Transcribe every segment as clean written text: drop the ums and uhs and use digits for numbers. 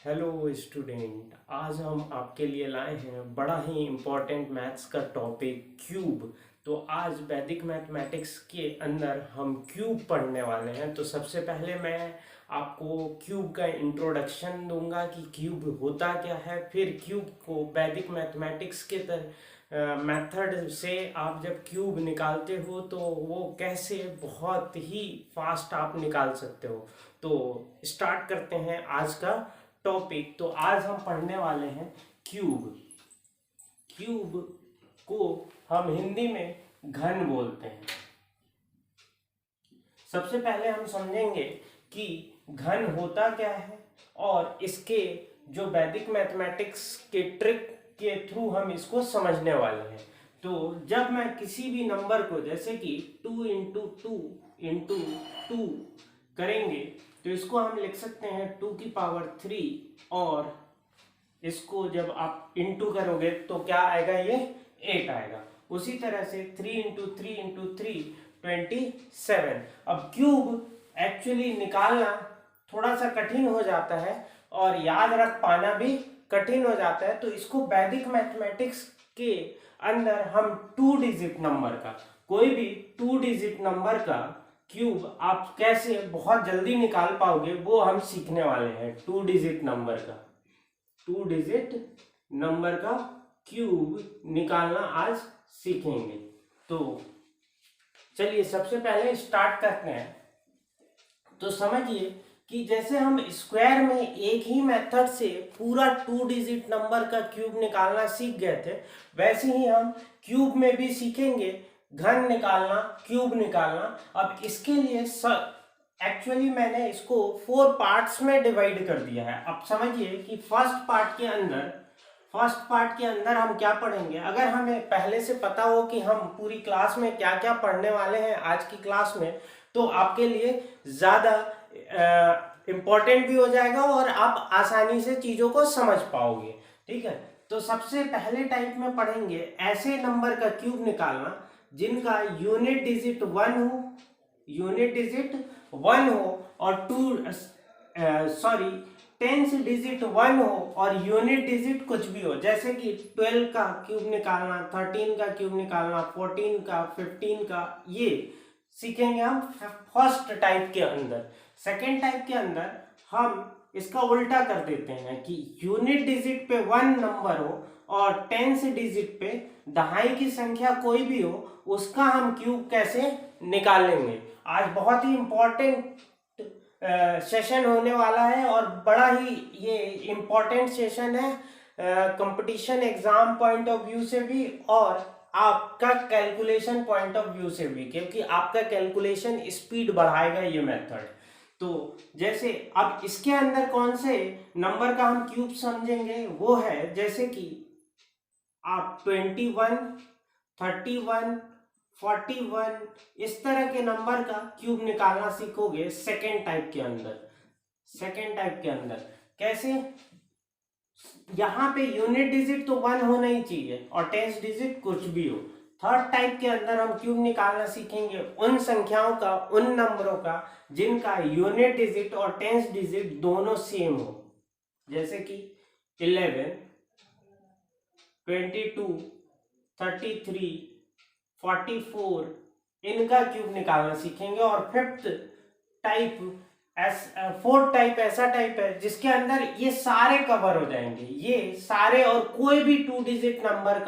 Hello student, आज हम आपके लिए लाए हैं बड़ा ही इम्पोर्टेंट मैथ्स का टॉपिक क्यूब। तो आज वैदिक मैथमेटिक्स के अंदर हम क्यूब पढ़ने वाले हैं। तो सबसे पहले मैं आपको क्यूब का इंट्रोडक्शन दूंगा कि क्यूब होता क्या है। फिर क्यूब को वैदिक मैथमेटिक्स के मेथड से आप जब क्यूब निकालते हो तो वो कैसे बहुत ही फास्ट आप निकाल सकते हो। तो स्टार्ट करते हैं आज का टॉपिक। तो आज हम पढ़ने वाले हैं क्यूब। क्यूब को हम हिंदी में घन बोलते हैं। सबसे पहले हम समझेंगे कि घन होता क्या है और इसके जो वैदिक मैथमेटिक्स के ट्रिक के थ्रू हम इसको समझने वाले हैं। तो जब मैं किसी भी नंबर को जैसे कि 2 × 2 × 2 करेंगे तो इसको हम लिख सकते हैं 2⁻³ और इसको जब आप इंटू करोगे तो क्या आएगा, ये 8 आएगा। उसी तरह से 3 × 3 × 3 27। अब क्यूब एक्चुअली निकालना थोड़ा सा कठिन हो जाता है और याद रख पाना भी कठिन हो जाता है। तो इसको वैदिक मैथमेटिक्स के अंदर हम 2 डिजिट नंबर का, कोई भी 2 डिजिट नंबर का क्यूब आप कैसे बहुत जल्दी निकाल पाओगे वो हम सीखने वाले हैं। 2 डिजिट नंबर का 2 डिजिट नंबर का क्यूब निकालना आज सीखेंगे। तो चलिए सबसे पहले स्टार्ट करते हैं। तो समझिए कि जैसे हम स्क्वायर में एक ही मेथड से पूरा 2 डिजिट नंबर का क्यूब निकालना सीख गए थे, वैसे ही हम क्यूब में भी सीखेंगे घन निकालना, क्यूब निकालना। अब इसके लिए एक्चुअली मैंने इसको 4 पार्ट्स में डिवाइड कर दिया है। अब समझिए कि फर्स्ट पार्ट के अंदर हम क्या पढ़ेंगे। अगर हमें पहले से पता हो कि हम पूरी क्लास में क्या क्या पढ़ने वाले हैं आज की क्लास में, तो आपके लिए ज़्यादा इम्पोर्टेंट भी हो जाएगा और आप आसानी से चीज़ों को समझ पाओगे। ठीक है, तो सबसे पहले टाइप में पढ़ेंगे ऐसे नंबर का क्यूब निकालना जिनका यूनिट डिजिट 1 हो और 10th डिजिट 1 हो और यूनिट डिजिट कुछ भी हो। जैसे कि 12 का क्यूब निकालना, 13 का क्यूब निकालना, 14 का, 15 का, ये सीखेंगे हम फर्स्ट टाइप के अंदर। सेकेंड टाइप के अंदर हम इसका उल्टा कर देते हैं कि यूनिट डिजिट पे 1 नंबर हो और 10th डिजिट पे दहाई की संख्या कोई भी हो, उसका हम क्यूब कैसे निकालेंगे। आज बहुत ही इंपॉर्टेंट सेशन होने वाला है और बड़ा ही ये इम्पोर्टेंट सेशन है competition exam point of view से भी और आपका कैलकुलेशन पॉइंट ऑफ व्यू से भी, क्योंकि आपका कैलकुलेशन स्पीड बढ़ाएगा ये मेथड। तो जैसे अब इसके अंदर कौन से नंबर का हम क्यूब समझेंगे, वो है जैसे कि आप 21, 31, 41 इस तरह के नंबर का क्यूब निकालना सीखोगे सेकेंड टाइप के अंदर। कैसे, यहाँ पे यूनिट डिजिट तो 1 होना ही चाहिए और 10th डिजिट कुछ भी हो। थर्ड टाइप के अंदर हम क्यूब निकालना सीखेंगे उन संख्याओं का, उन नंबरों का जिनका यूनिट डिजिट और 10th डिजिट दोनों सेम हो। जैसे कि 11, 22, 33, 44 इनका क्यूब निकालना सीखेंगे। और फोर्थ टाइप ऐसा टाइप है जिसके अंदर ये सारे कवर हो जाएंगे, ये सारे और कोई भी 2 डिजिट नंबर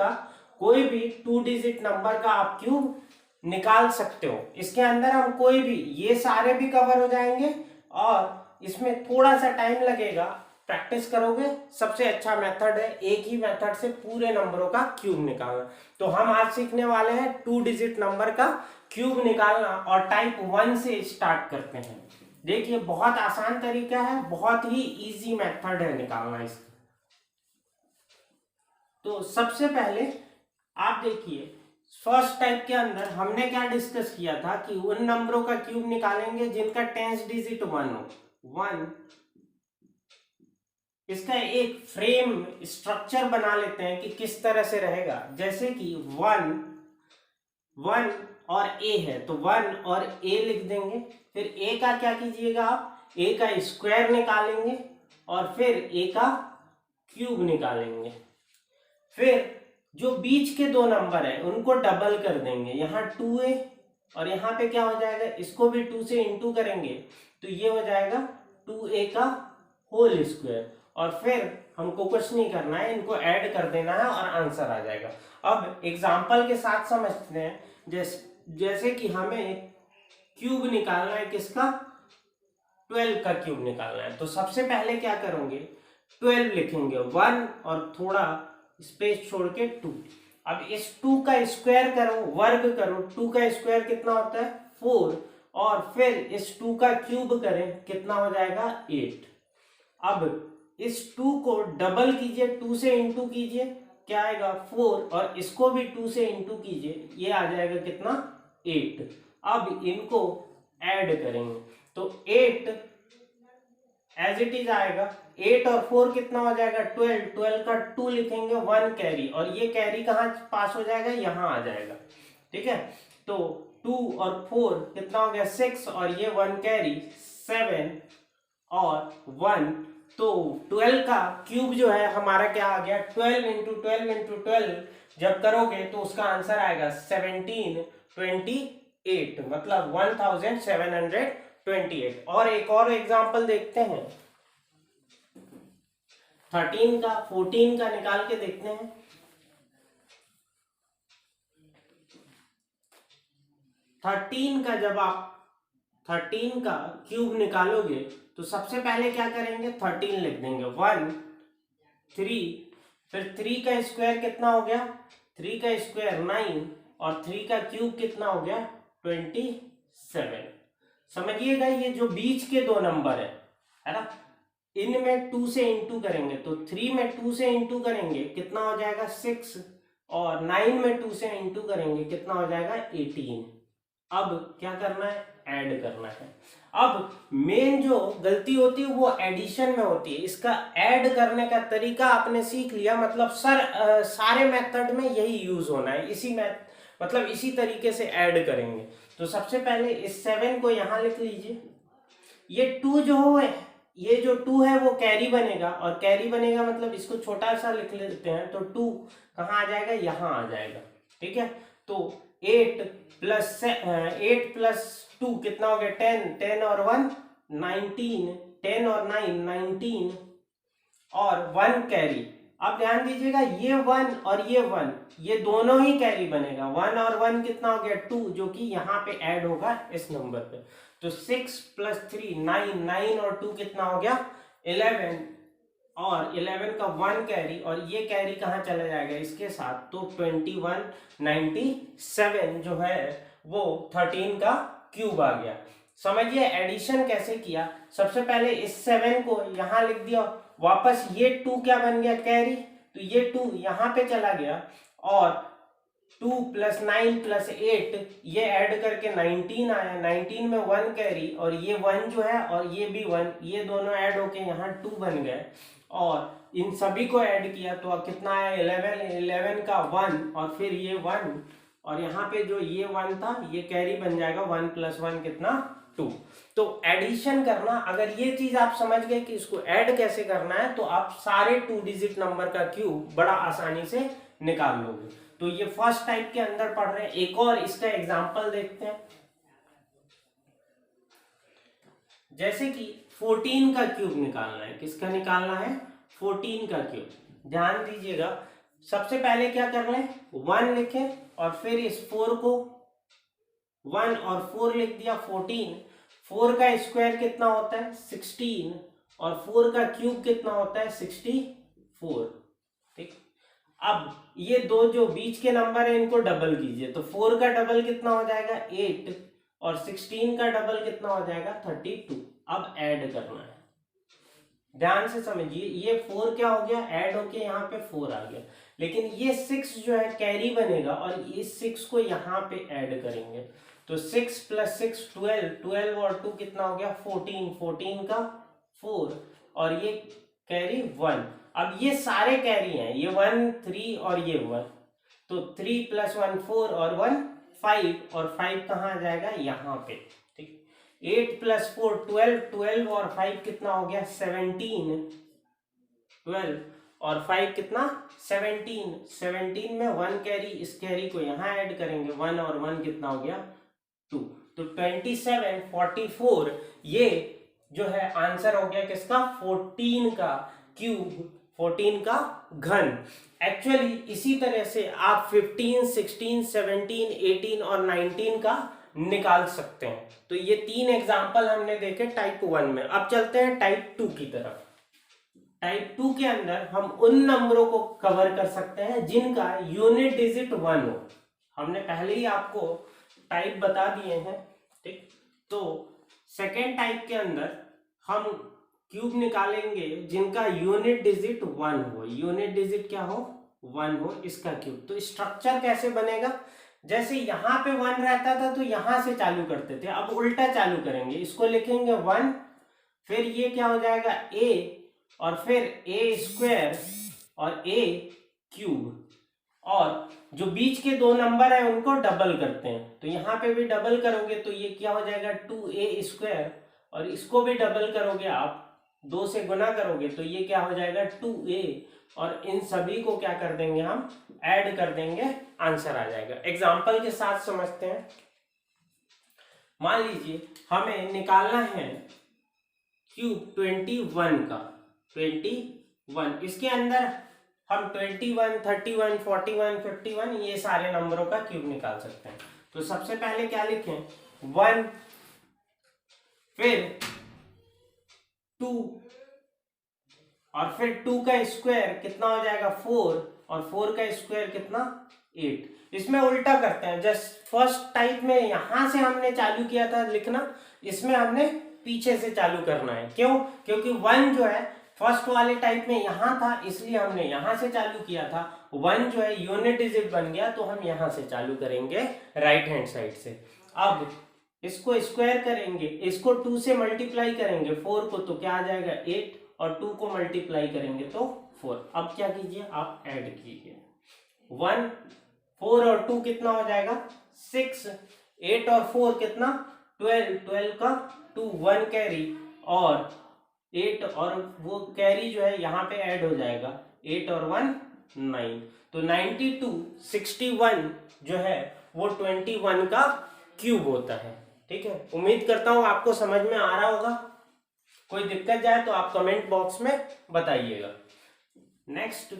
का आप क्यूब निकाल सकते हो। इसके अंदर हम कोई भी, ये सारे भी कवर हो जाएंगे और इसमें थोड़ा सा टाइम लगेगा, प्रैक्टिस करोगे। सबसे अच्छा मेथड है एक ही मेथड से पूरे नंबरों का क्यूब निकालना। तो हम आज सीखने वाले हैं 2 डिजिट नंबर का क्यूब निकालना और टाइप 1 से स्टार्ट करते हैं। देखिए बहुत आसान तरीका है, बहुत ही इजी मेथड है निकालना इसका। तो सबसे पहले आप देखिए फर्स्ट टाइप के अंदर हमने क्या डिस्कस किया था कि उन नंबरों का क्यूब निकालेंगे जिनका 10th डिजिट 1 हो। 1, इसका एक फ्रेम स्ट्रक्चर बना लेते हैं कि किस तरह से रहेगा। जैसे कि 1 और ए है तो 1 और ए लिख देंगे। फिर ए का क्या कीजिएगा, आप ए का स्क्वायर निकालेंगे और फिर a का क्यूब निकालेंगे। फिर जो बीच के दो नंबर है उनको डबल कर देंगे, यहाँ 2a और यहाँ पे क्या हो जाएगा, इसको भी 2 से इंटू करेंगे तो ये हो जाएगा 2a का होल स्क्वायर। और फिर हमको कुछ नहीं करना है, इनको ऐड कर देना है और आंसर आ जाएगा। अब एग्जाम्पल के साथ समझते हैं। जैसे कि हमें क्यूब निकालना है, किसका, 12 का क्यूब निकालना है। तो सबसे पहले क्या करोगे, 12 लिखेंगे, 1 और थोड़ा स्पेस छोड़ के 2। अब इस 2 का स्क्वायर करो, वर्ग करो, 2 का स्क्वायर कितना होता है 4, और फिर इस 2 का क्यूब करें, कितना हो जाएगा 8। अब इस 2 को डबल कीजिए, 2 से इंटू कीजिए, क्या आएगा 4, और इसको भी 2 से इंटू कीजिए, ये आ जाएगा कितना 8। अब इनको ऐड करेंगे तो 8 एज इट इज आएगा, 8 और 4 कितना हो जाएगा 12, 12 का 2 लिखेंगे, 1 कैरी, और ये कैरी कहाँ पास हो जाएगा, यहाँ आ जाएगा। ठीक है, तो 2 और 4 कितना हो गया 6, और ये 1 कैरी 7 और 1। तो 12 का क्यूब जो है हमारा क्या आ गया, 12 इंटू 12 इंटू 12 जब करोगे तो उसका आंसर आएगा 1728, मतलब 1728। और एक और एग्जांपल देखते हैं, 13 का 14 का निकाल के देखते हैं। 13 का जब आप 13 का क्यूब निकालोगे तो सबसे पहले क्या करेंगे, 13 लिख देंगे, 1 3, फिर 3 का स्क्वायर कितना हो गया, 3 का स्क्वायर 9, और 3 का क्यूब कितना हो गया 27। समझिएगा, ये जो बीच के दो नंबर है ना, इनमें 2 से इंटू करेंगे, तो 3 में 2 से इंटू करेंगे कितना हो जाएगा 6, और 9 में 2 से इंटू करेंगे कितना हो जाएगा 18। अब क्या करना है, ऐड करना है। अब मेन जो गलती होती है वो एडिशन में होती है, इसका ऐड करने का तरीका आपने सीख लिया, मतलब सारे मेथड में यही यूज होना है, मतलब इसी तरीके से ऐड करेंगे। तो सबसे पहले इस 7 को यहां लिख लीजिए, ये 2 जो है, ये जो 2 है वो कैरी बनेगा, और कैरी बनेगा मतलब इसको छोटा सा लिख लेते हैं, तो 2 कहाँ आ जाएगा, यहाँ आ जाएगा। ठीक है, तो 8 प्लस 2 कितना हो गया 10, 10 और 1 19, 10 और 9 19, और 1 कैरी। अब ध्यान दीजिएगा, ये 1 और ये 1 ये दोनों ही कैरी बनेगा, 1 और 1 कितना हो गया 2, जो कि यहाँ पे ऐड होगा इस नंबर पे। तो 6 प्लस 3 9, 9 और 2 कितना हो गया 11, और 11 का 1 कैरी, और ये कैरी कहाँ चला जाएगा इसके साथ, तो 2197 जो है वो 13 का क्यूब आ गया। समझिए एडिशन कैसे किया, सबसे पहले इस 7 को यहाँ लिख दिया, वापस ये 2 क्या बन गया कैरी, तो ये 2 यहाँ पे चला गया, और 2 प्लस 9 प्लस 8 ये ऐड करके 19 आया, 19 में 1 कैरी, और ये 1 जो है और ये भी 1, ये दोनों ऐड होके यहाँ 2 बन गए, और इन सभी को ऐड किया तो कितना आया 11, 11 का 1 और फिर ये 1, और यहाँ पे जो ये 1 था ये कैरी बन जाएगा, 1 प्लस 1 कितना 2। तो एडिशन करना, अगर ये चीज आप समझ गए कि इसको ऐड कैसे करना है, तो आप सारे 2 डिजिट नंबर का क्यूब बड़ा आसानी से निकाल लोगे। तो ये फर्स्ट टाइप के अंदर पढ़ रहे हैं। एक और इसका एग्जांपल देखते हैं, जैसे कि 14 का क्यूब निकालना है। किसका निकालना है 14 का क्यूब। ध्यान दीजिएगा, सबसे पहले क्या कर लें 1 लिखें, और फिर इस 4 को 1 और 4 लिख दिया 14। 4 का स्क्वायर कितना होता है 16, और 4 का क्यूब कितना होता है 64। ठीक, अब ये दो जो बीच के नंबर है इनको डबल कीजिए, तो 4 का डबल कितना हो जाएगा 8, और 16 का डबल कितना हो जाएगा 32। अब ऐड करना है, ध्यान से समझिए, ये 4 क्या हो गया ऐड होके यहाँ पे 4 आ गया, लेकिन ये 6 जो है कैरी बनेगा, और इस 6 को यहाँ पे ऐड करेंगे, तो 6 प्लस 6 12, 12 और 2 कितना हो गया 14, 14 का 4, और ये कैरी 1। अब ये सारे कैरी हैं, ये 1 3 और ये 1, तो 3 प्लस 1 4 और 1 5, और 5 कहाँ आ जाएगा यहाँ पे। ठीक, 8 प्लस 4 12, 12 और 5 कितना हो गया 17, 12 और 5 कितना 17, 17 में 1 कैरी, इस कैरी को यहाँ ऐड करेंगे, 1 और 1 कितना हो गया 2, तो 27 44 ये जो है आंसर हो गया किसका 14 का क्यूब, 14 का घन। एक्चुअली इसी तरह से आप 15, 16, 17, 18 और 19 का निकाल सकते हैं। तो ये 3 एग्जाम्पल हमने देखे टाइप 1 में। अब चलते हैं टाइप 2 की तरफ। टाइप 2 के अंदर हम उन नंबरों को कवर कर सकते हैं जिनका यूनिट डिजिट 1 हो। हमने पहले ही आपको टाइप बता दिए हैं, ठीक। तो सेकेंड टाइप के अंदर हम क्यूब निकालेंगे जिनका यूनिट डिजिट 1 हो। यूनिट डिजिट क्या हो 1 हो, इसका क्यूब। तो स्ट्रक्चर कैसे बनेगा, जैसे यहाँ पे 1 रहता था तो यहां से चालू करते थे, अब उल्टा चालू करेंगे, इसको लिखेंगे 1, फिर ये क्या हो जाएगा a और फिर a स्क्वायर और a क्यूब, और जो बीच के 2 नंबर है उनको डबल करते हैं, तो यहाँ पे भी डबल करोगे तो ये क्या हो जाएगा 2a स्क्वायर, और इसको भी डबल करोगे आप, 2 से गुना करोगे तो ये क्या हो जाएगा 2a, और इन सभी को क्या कर देंगे हम ऐड कर देंगे, आंसर आ जाएगा। एग्जाम्पल के साथ समझते हैं। मान लीजिए हमें निकालना है क्यूब 21 का, 21, इसके अंदर हम 21, 31, 41, 51 ये सारे नंबरों का क्यूब निकाल सकते हैं। तो सबसे पहले क्या लिखें 1, फिर 2 और फिर 2 का स्क्वायर कितना हो जाएगा 4, और 4 का स्क्वायर कितना 8। इसमें उल्टा करते हैं, जस्ट फर्स्ट टाइप में यहां से हमने चालू किया था लिखना, इसमें हमने पीछे से चालू करना है। क्यों, क्योंकि 1 जो है फर्स्ट वाले टाइप में यहां था, इसलिए हमने यहां से चालू किया था। 1 जो है यूनिट डिजिट बन गया तो हम यहां से चालू करेंगे राइट हैंड साइड से। अब इसको स्क्वायर करेंगे, इसको 2 से मल्टीप्लाई करेंगे 4 को, तो क्या आ जाएगा 8, और 2 को मल्टीप्लाई करेंगे तो 4। अब क्या कीजिए आप ऐड कीजिए, 1, 4 और 2 कितना हो जाएगा 6, 8 और 4 कितना 12, 12 का 2, 1 कैरी, और 8 और वो कैरी जो है यहाँ पे ऐड हो जाएगा, 8 और 1 9, तो 92, 61 जो है वो 21 का क्यूब होता है। ठीक है, उम्मीद करता हूं आपको समझ में आ रहा होगा। कोई दिक्कत जाए तो आप कमेंट बॉक्स में बताइएगा। नेक्स्ट,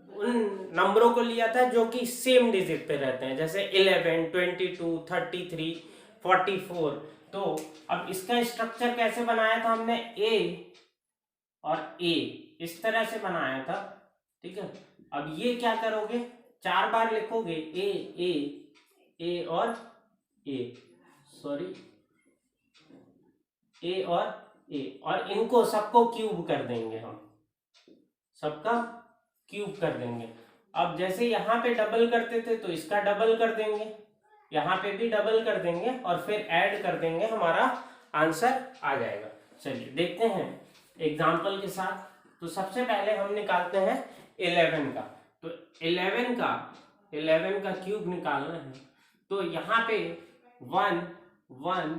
उन नंबरों को लिया था जो कि सेम डिजिट पे रहते हैं, जैसे 11, 22, 33, 44। तो अब इसका स्ट्रक्चर कैसे बनाया था हमने, ए और ए इस तरह से बनाया था। ठीक है, अब ये क्या करोगे 4 बार लिखोगे ए और ए, सॉरी ए और इनको सबको क्यूब कर देंगे, हम सबका क्यूब कर देंगे। अब जैसे यहाँ पे डबल करते थे तो इसका डबल कर देंगे, यहाँ पे भी डबल कर देंगे और फिर ऐड कर देंगे, हमारा आंसर आ जाएगा। चलिए देखते हैं एग्जाम्पल के साथ। तो सबसे पहले हम निकालते हैं 11 का। तो 11 का क्यूब निकालना है, तो यहाँ पे 1 1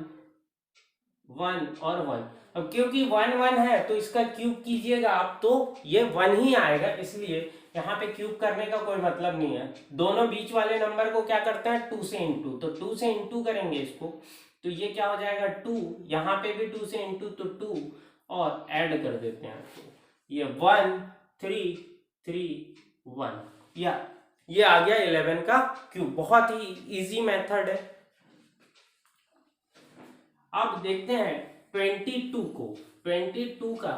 1 और 1। अब क्योंकि 1 1 है तो इसका क्यूब कीजिएगा आप तो ये 1 ही आएगा, इसलिए यहाँ पे क्यूब करने का कोई मतलब नहीं है। दोनों बीच वाले नंबर को क्या करते हैं 2 से इंटू, तो 2 से इंटू करेंगे इसको, तो ये क्या हो जाएगा 2, यहाँ पे भी 2 से इंटू, तो 2 और ऐड कर देते हैं, ये 1 3 3 1, या ये आ गया 11 का क्यूब। बहुत ही इजी मेथड है। अब देखते हैं 22 को, 22 का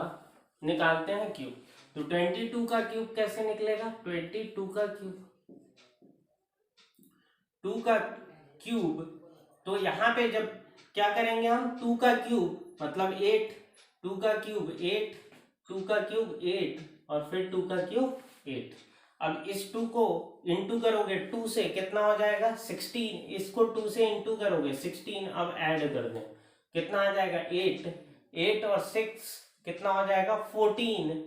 निकालते हैं क्यूब। तो 22 का क्यूब कैसे निकलेगा, 22 का क्यूब, 2 का क्यूब, तो यहाँ पे जब क्या करेंगे हम 2 का क्यूब मतलब 8, 2 का क्यूब 8, 2 का क्यूब 8 और फिर 2 का क्यूब 8। अब इस 2 को इंटू करोगे 2 से कितना हो जाएगा 16, इसको 2 से इंटू करोगे 16। अब ऐड कर दें, कितना आ जाएगा 8 और 6 कितना हो जाएगा 14,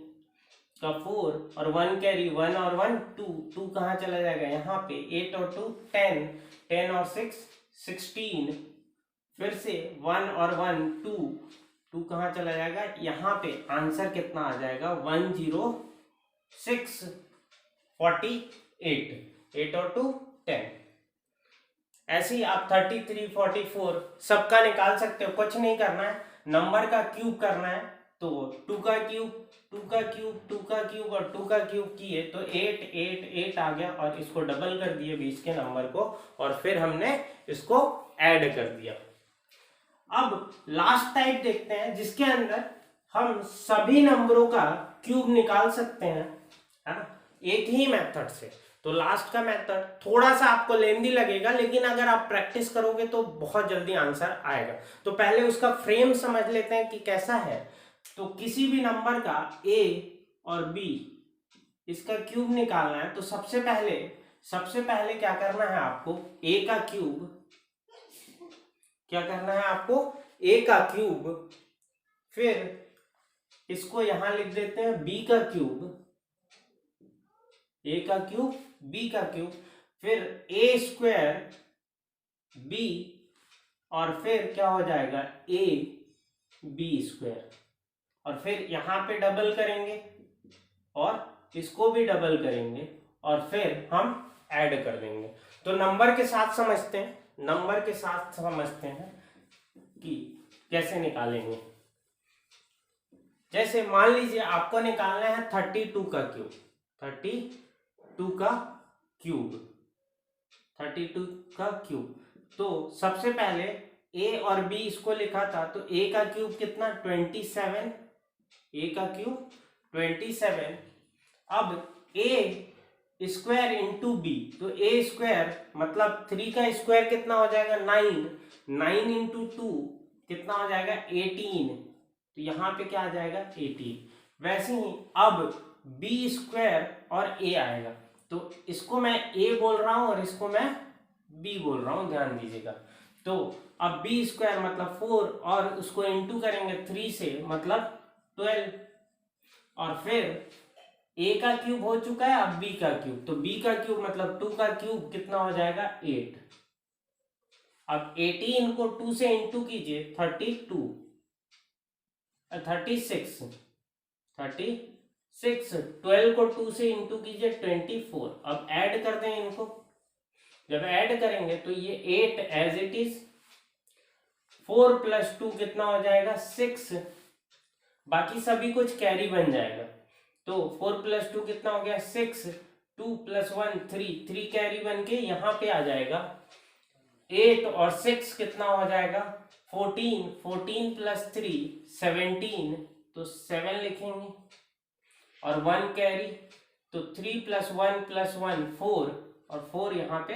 का 4 और 1 कैरी, 1 और 1 2, 2 कहाँ चला जाएगा यहाँ पे, 8 और 2 10, 10 और 6 16, फिर से 1 और 1 2, 2 कहाँ चला जाएगा यहाँ पे, आंसर कितना आ जाएगा 106 48, 8 और 2 10। ऐसे ही आप 33 44 सबका निकाल सकते हो, कुछ नहीं करना है, नंबर का क्यूब करना है। तो 2 का क्यूब 2 का क्यूब 2 का क्यूब और 2 का क्यूब किए तो 8 8 8 आ गया, और इसको डबल कर दिए बीच के नंबर को, और फिर हमने इसको ऐड कर दिया। अब लास्ट टाइप देखते हैं जिसके अंदर हम सभी नंबरों का क्यूब निकाल सकते हैं, है ना, एक ही मेथड से। तो लास्ट का मेथड थोड़ा सा आपको लेंदी लगेगा, लेकिन अगर आप प्रैक्टिस करोगे तो बहुत जल्दी आंसर आएगा। तो पहले उसका फ्रेम समझ लेते हैं कि कैसा है। तो किसी भी नंबर का a और b इसका क्यूब निकालना है, तो सबसे पहले क्या करना है आपको, a का क्यूब, क्या करना है आपको, a का क्यूब, फिर इसको यहां लिख देते हैं b का क्यूब, a का क्यूब b का क्यूब, फिर a स्क्वायर b, और फिर क्या हो जाएगा a b स्क्वायर, और फिर यहाँ पे डबल करेंगे और इसको भी डबल करेंगे, और फिर हम ऐड कर देंगे। तो नंबर के साथ समझते हैं कि कैसे निकालेंगे। जैसे मान लीजिए आपको निकालना है 32 का क्यूब, 32 का क्यूब। तो सबसे पहले a और b इसको लिखा था, तो a का क्यूब कितना 27, a का क्यूब 27। अब a स्क्वायर इंटू b, तो a स्क्वायर मतलब 3 का स्क्वायर कितना हो जाएगा 9, 9 इंटू 2 कितना हो जाएगा 18, तो यहाँ पे क्या आ जाएगा 18। वैसे ही अब b स्क्वायर और a आएगा, तो इसको मैं a बोल रहा हूं और इसको मैं b बोल रहा हूं, ध्यान दीजिएगा। तो अब b स्क्वायर मतलब 4 और उसको इंटू करेंगे 3 से मतलब 12, और फिर a का क्यूब हो चुका है, अब b का क्यूब, तो b का क्यूब मतलब 2 का क्यूब कितना हो जाएगा 8। अब 18 को 2 से इंटू कीजिए 36, 12 को 2 से इंटू कीजिए 24। अब ऐड कर दें इनको, जब ऐड करेंगे तो ये 8 एज इट इज, 4 प्लस 2 कितना हो जाएगा 6, बाकी सभी कुछ कैरी बन जाएगा। तो 4 प्लस 2 कितना हो गया 6, 2 प्लस 1 3, 3 कैरी बन के यहाँ पे आ जाएगा 8, और 6 कितना हो जाएगा 14, 14 प्लस 3 17, तो 7 लिखेंगे, और 1 कैरी, तो 3 प्लस 1 प्लस 1 4, और 4 यहाँ पे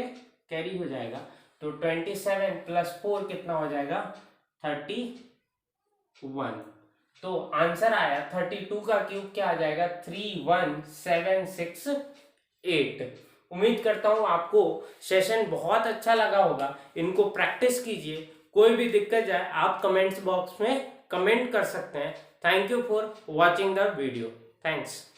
कैरी हो जाएगा, तो 27 प्लस 4 कितना हो जाएगा 31। तो आंसर आया 32 का क्यूब क्या आ जाएगा 31768। उम्मीद करता हूं आपको सेशन बहुत अच्छा लगा होगा, इनको प्रैक्टिस कीजिए। कोई भी दिक्कत जाए आप कमेंट्स बॉक्स में कमेंट कर सकते हैं। Thank you for watching the video. Thanks.